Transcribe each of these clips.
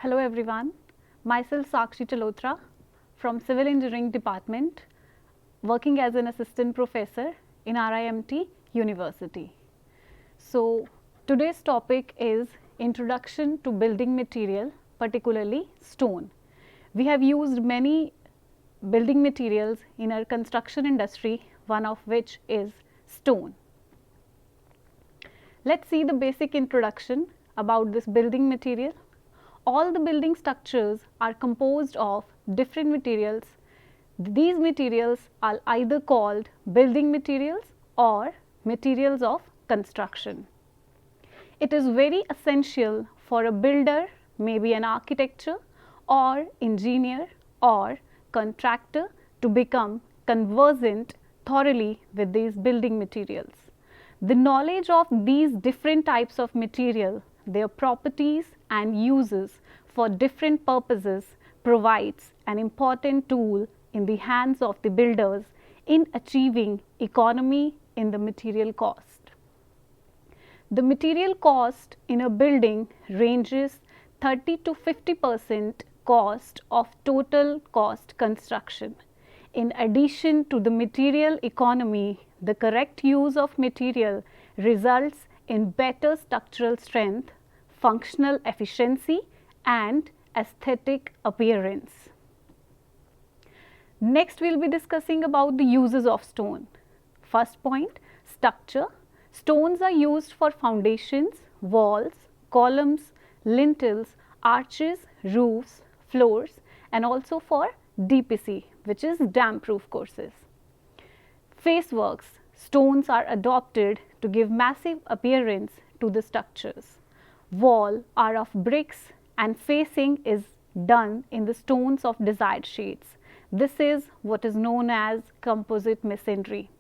Hello everyone, myself Sakshi Chalotra from Civil Engineering Department, working as an assistant professor in RIMT University. So today's topic is Introduction to Building Material, particularly stone. We have used many building materials in our construction industry, one of which is stone. Let's see the basic introduction about this building material. All the building structures are composed of different materials. These materials are either called building materials or materials of construction. It is very essential for a builder, maybe an architecture or engineer or contractor, to become conversant thoroughly with these building materials. The knowledge of these different types of material, their properties and uses for different purposes, provides an important tool in the hands of the builders in achieving economy in the material cost. The material cost in a building ranges 30 to 50% cost of total cost construction. In addition to the material economy, the correct use of material results in better structural strength, functional efficiency and aesthetic appearance. Next, we will be discussing about the uses of stone. First point, structure. Stones are used for foundations, walls, columns, lintels, arches, roofs, floors and also for DPC, which is damp proof courses. Face works. Stones are adopted to give massive appearance to the structures. Wall are of bricks and facing is done in the stones of desired shades. This is what is known as composite masonry.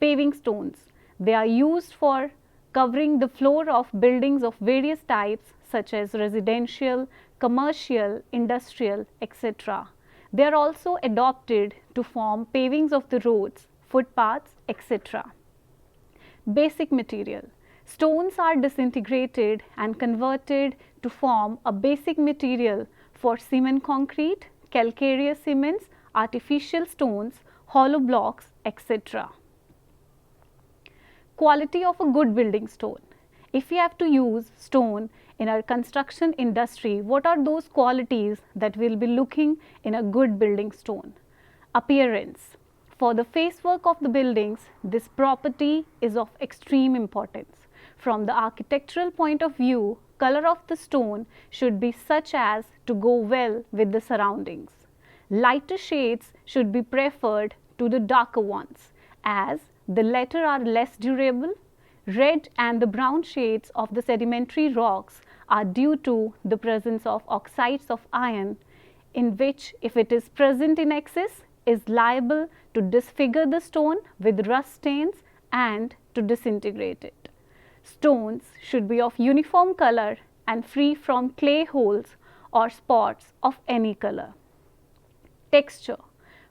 Paving stones. They are used for covering the floor of buildings of various types such as residential, commercial, industrial, etc. They are also adopted to form pavings of the roads, footpaths, etc. Basic material. Stones are disintegrated and converted to form a basic material for cement concrete, calcareous cements, artificial stones, hollow blocks, etc. Quality of a good building stone. If we have to use stone in our construction industry, what are those qualities that we will be looking in a good building stone? Appearance. For the facework of the buildings, this property is of extreme importance. From the architectural point of view, color of the stone should be such as to go well with the surroundings. Lighter shades should be preferred to the darker ones, as the latter are less durable. Red and the brown shades of the sedimentary rocks are due to the presence of oxides of iron, in which, if it is present in excess, is liable to disfigure the stone with rust stains and to disintegrate it. Stones should be of uniform color and free from clay holes or spots of any color. Texture.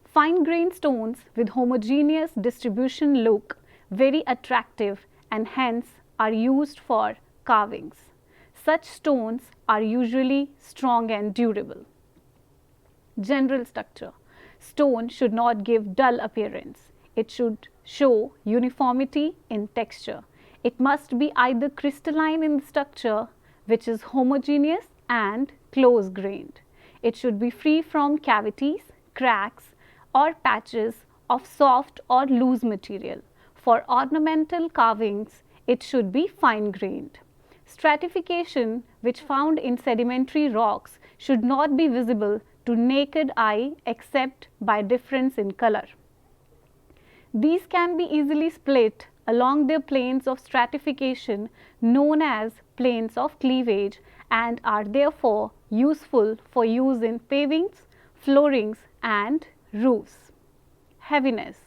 Fine grained stones with homogeneous distribution look very attractive and hence are used for carvings. Such stones are usually strong and durable. General structure. Stone should not give dull appearance. It should show uniformity in texture. It must be either crystalline in structure, which is homogeneous and close grained. It should be free from cavities, cracks or patches of soft or loose material. For ornamental carvings, it should be fine grained. Stratification, which found in sedimentary rocks, should not be visible to naked eye except by difference in color. These can be easily split along their planes of stratification known as planes of cleavage and are therefore useful for use in pavings, floorings and roofs. Heaviness.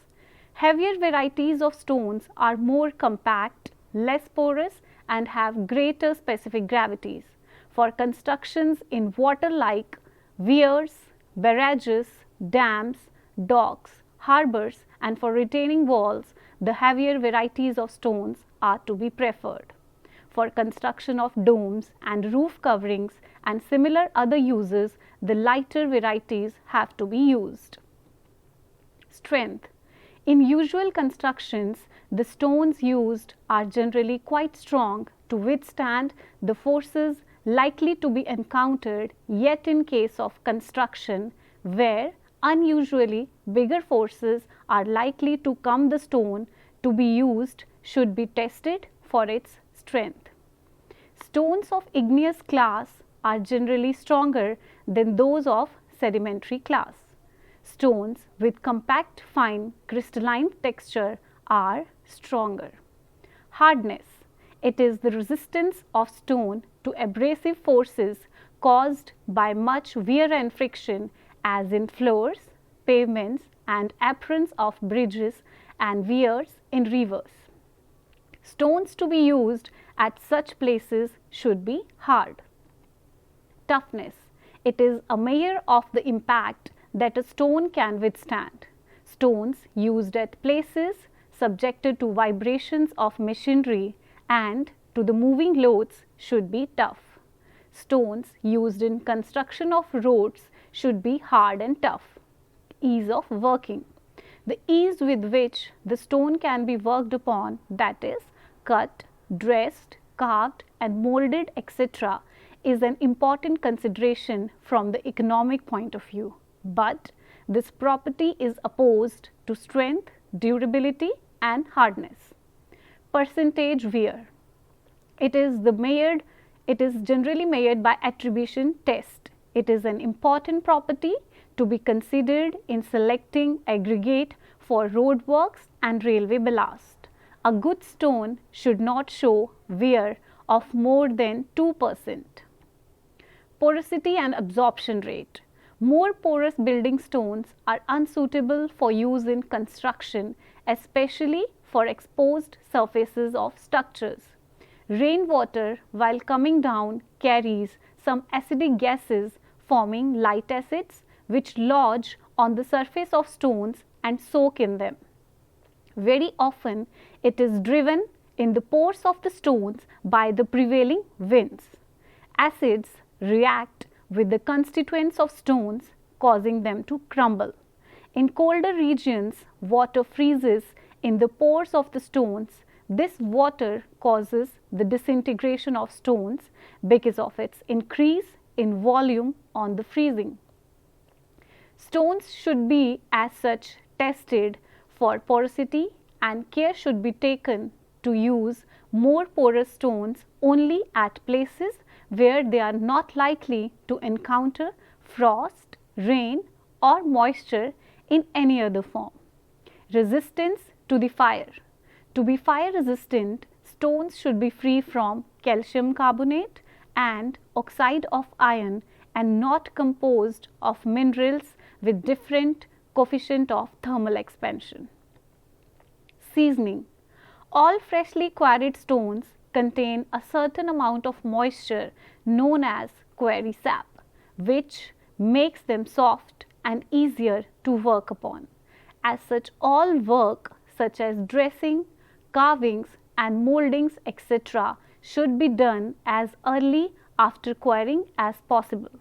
Heavier varieties of stones are more compact, less porous and have greater specific gravities. For constructions in water like weirs, barrages, dams, docks, harbors and for retaining walls, the heavier varieties of stones are to be preferred. for construction of domes and roof coverings and similar other uses, the lighter varieties have to be used. Strength. In usual constructions, the stones used are generally quite strong to withstand the forces likely to be encountered, yet in case of construction where unusually bigger forces are likely to come, the stone to be used should be tested for its strength. Stones of igneous class are generally stronger than those of sedimentary class. Stones with compact, fine crystalline texture are stronger. Hardness. It is the resistance of stone to abrasive forces caused by much wear and friction, as in floors, pavements and aprons of bridges and weirs in rivers. Stones to be used at such places should be hard. Toughness. It is a measure of the impact that a stone can withstand. Stones used at places subjected to vibrations of machinery and to the moving loads should be tough. Stones used in construction of roads should be hard and tough. Ease of working. The ease with which the stone can be worked upon, that is, cut, dressed, carved and molded, etc., is an important consideration from the economic point of view. But this property is opposed to strength, durability and hardness. Percentage wear. It is generally measured by attribution test. It is an important property to be considered in selecting aggregate for road works and railway ballast. A good stone should not show wear of more than 2%. Porosity and absorption rate. More porous building stones are unsuitable for use in construction, especially for exposed surfaces of structures. Rainwater, while coming down, carries some acidic gases forming light acids which lodge on the surface of stones and soak in them. Very often it is driven in the pores of the stones by the prevailing winds. Acids react with the constituents of stones, causing them to crumble. In colder regions, water freezes in the pores of the stones. This water causes the disintegration of stones because of its increase in volume on the freezing. Stones should be as such tested for porosity, and care should be taken to use more porous stones only at places where they are not likely to encounter frost, rain or moisture in any other form. Resistance to the fire. To be fire resistant, stones should be free from calcium carbonate and oxide of iron and not composed of minerals with different coefficient of thermal expansion. Seasoning. All freshly quarried stones contain a certain amount of moisture known as quarry sap, which makes them soft and easier to work upon. As such, all work such as dressing, carvings and moldings, etc., should be done as early after quarrying as possible.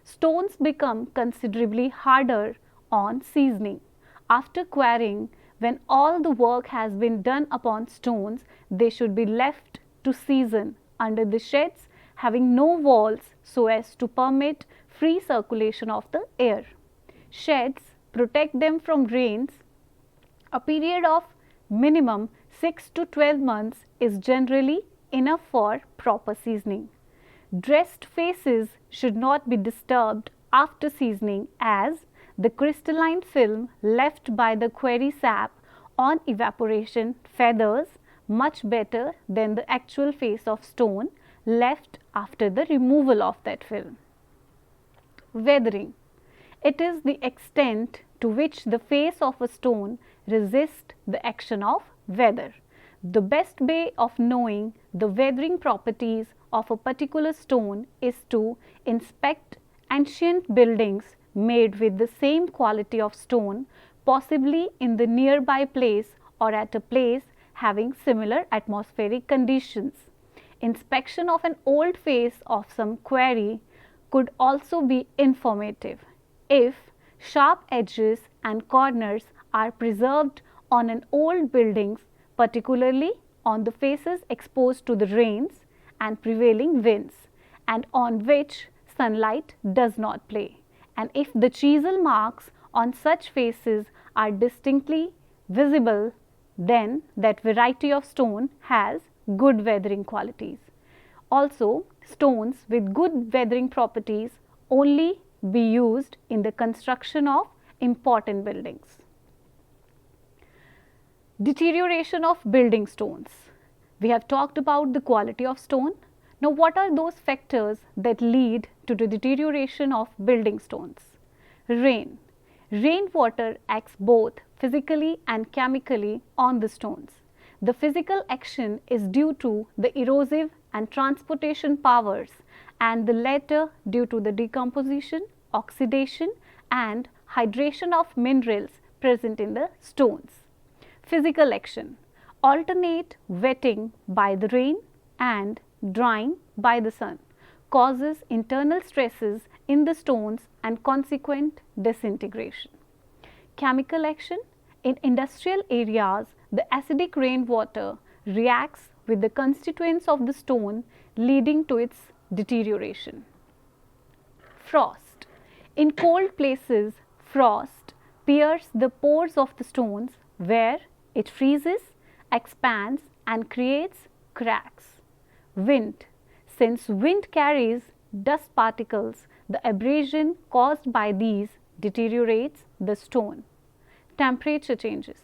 Stones become considerably harder on seasoning. After quarrying, when all the work has been done upon stones, they should be left to season under the sheds having no walls so as to permit free circulation of the air. Sheds protect them from rains. A period of minimum 6 to 12 months is generally enough for proper seasoning. Dressed faces should not be disturbed after seasoning, as the crystalline film left by the quarry sap on evaporation feathers much better than the actual face of stone left after the removal of that film. Weathering. It is the extent to which the face of a stone resists the action of weather. The best way of knowing the weathering properties of a particular stone is to inspect ancient buildings made with the same quality of stone, possibly in the nearby place or at a place having similar atmospheric conditions. Inspection of an old face of some quarry could also be informative if sharp edges and corners are preserved on an old buildings, particularly on the faces exposed to the rains and prevailing winds and on which sunlight does not play, and if the chisel marks on such faces are distinctly visible, then that variety of stone has good weathering qualities. Also, stones with good weathering properties only be used in the construction of important buildings. Deterioration of building stones. We have talked about the quality of stone. Now, what are those factors that lead to the deterioration of building stones? Rain. Rainwater acts both physically and chemically on the stones. The physical action is due to the erosive and transportation powers, and the latter due to the decomposition, oxidation and hydration of minerals present in the stones. Physical action. Alternate wetting by the rain and drying by the sun causes internal stresses in the stones and consequent disintegration. Chemical action. In industrial areas, the acidic rainwater reacts with the constituents of the stone, leading to its deterioration. Frost. In cold places, frost pierces the pores of the stones where it freezes, expands and creates cracks. Wind. Since wind carries dust particles, the abrasion caused by these deteriorates the stone. Temperature changes.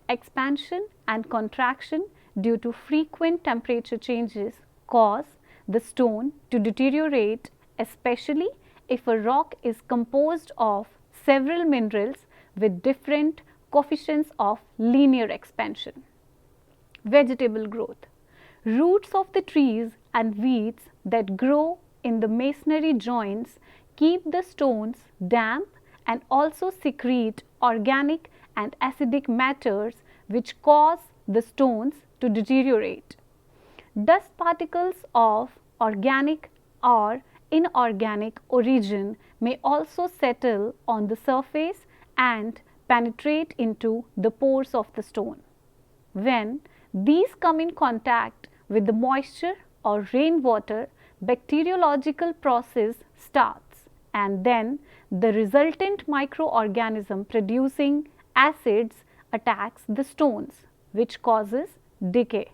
Expansion and contraction due to frequent temperature changes cause the stone to deteriorate, especially if a rock is composed of several minerals with different coefficients of linear expansion. Vegetable growth. Roots of the trees and weeds that grow in the masonry joints keep the stones damp and also secrete organic and acidic matters which cause the stones to deteriorate. Dust particles of organic or inorganic origin may also settle on the surface and penetrate into the pores of the stone. When these come in contact with the moisture or rainwater, bacteriological process starts, and then the resultant microorganism producing acids attacks the stones, which causes decay.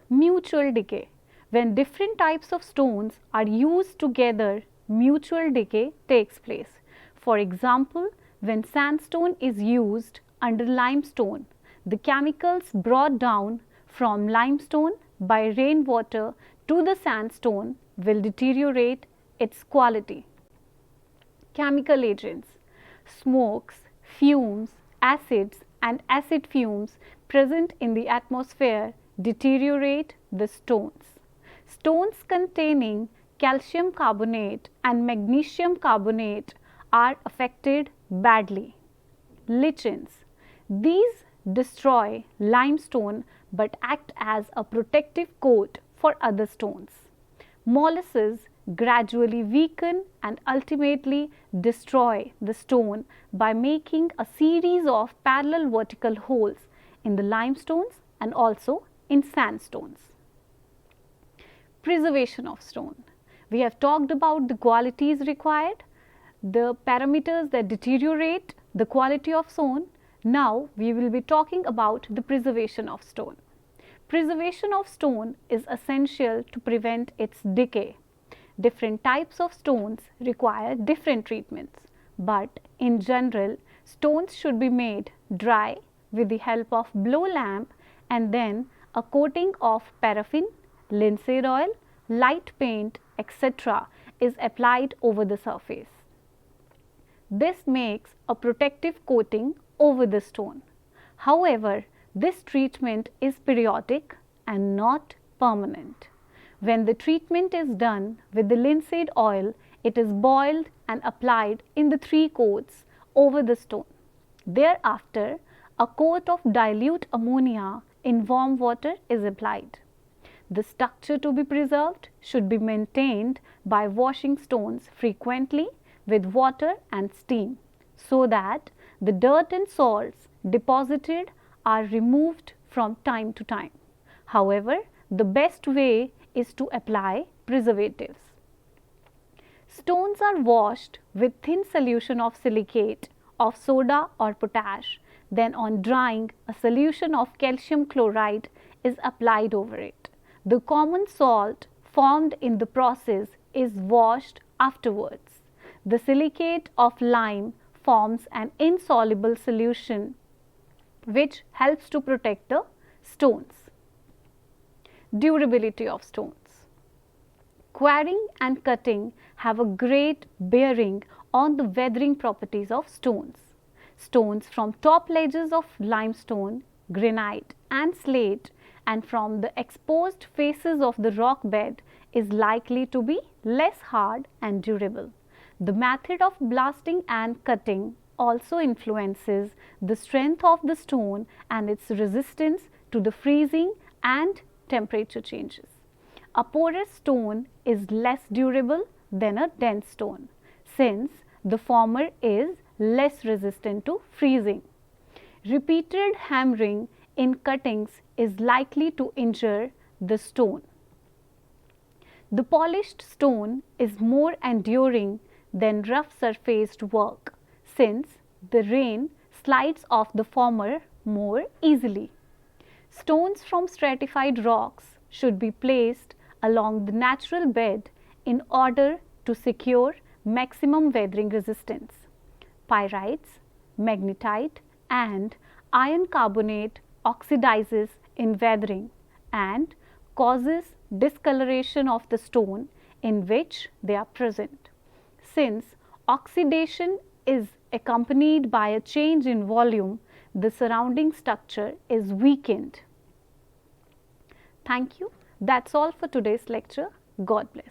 Mutual decay. When different types of stones are used together, mutual decay takes place. For example, when sandstone is used under limestone, the chemicals brought down from limestone by rainwater to the sandstone will deteriorate its quality. Chemical agents. Smokes, fumes, acids and acid fumes present in the atmosphere deteriorate the stones. Stones containing calcium carbonate and magnesium carbonate are affected badly. Lichens. These destroy limestone but act as a protective coat for other stones. Molluscs gradually weaken and ultimately destroy the stone by making a series of parallel vertical holes in the limestones and also in sandstones. Preservation of stone. We have talked about the qualities required, the parameters that deteriorate the quality of stone. Now, we will be talking about the preservation of stone. Preservation of stone is essential to prevent its decay. Different types of stones require different treatments, but in general, stones should be made dry with the help of blow lamp and then a coating of paraffin, linseed oil, light paint, etc. is applied over the surface. This makes a protective coating over the stone. However, this treatment is periodic and not permanent. When the treatment is done with the linseed oil, it is boiled and applied in the 3 coats over the stone. Thereafter, a coat of dilute ammonia in warm water is applied. The structure to be preserved should be maintained by washing stones frequently with water and steam, so that the dirt and salts deposited are removed from time to time. However, the best way is to apply preservatives. Stones are washed with thin solution of silicate of soda or potash. Then on drying, a solution of calcium chloride is applied over it. The common salt formed in the process is washed afterwards. The silicate of lime forms an insoluble solution which helps to protect the stones. Durability of stones. Quarrying and cutting have a great bearing on the weathering properties of stones. Stones from top ledges of limestone, granite and slate and from the exposed faces of the rock bed is likely to be less hard and durable. The method of blasting and cutting also influences the strength of the stone and its resistance to the freezing and temperature changes. A porous stone is less durable than a dense stone, since the former is less resistant to freezing. Repeated hammering in cuttings is likely to injure the stone. The polished stone is more enduring than rough surfaced work, since the rain slides off the former more easily. Stones from stratified rocks should be placed along the natural bed in order to secure maximum weathering resistance. Pyrites, magnetite and iron carbonate oxidizes in weathering and causes discoloration of the stone in which they are present. Since oxidation is accompanied by a change in volume, the surrounding structure is weakened. Thank you. That's all for today's lecture. God bless.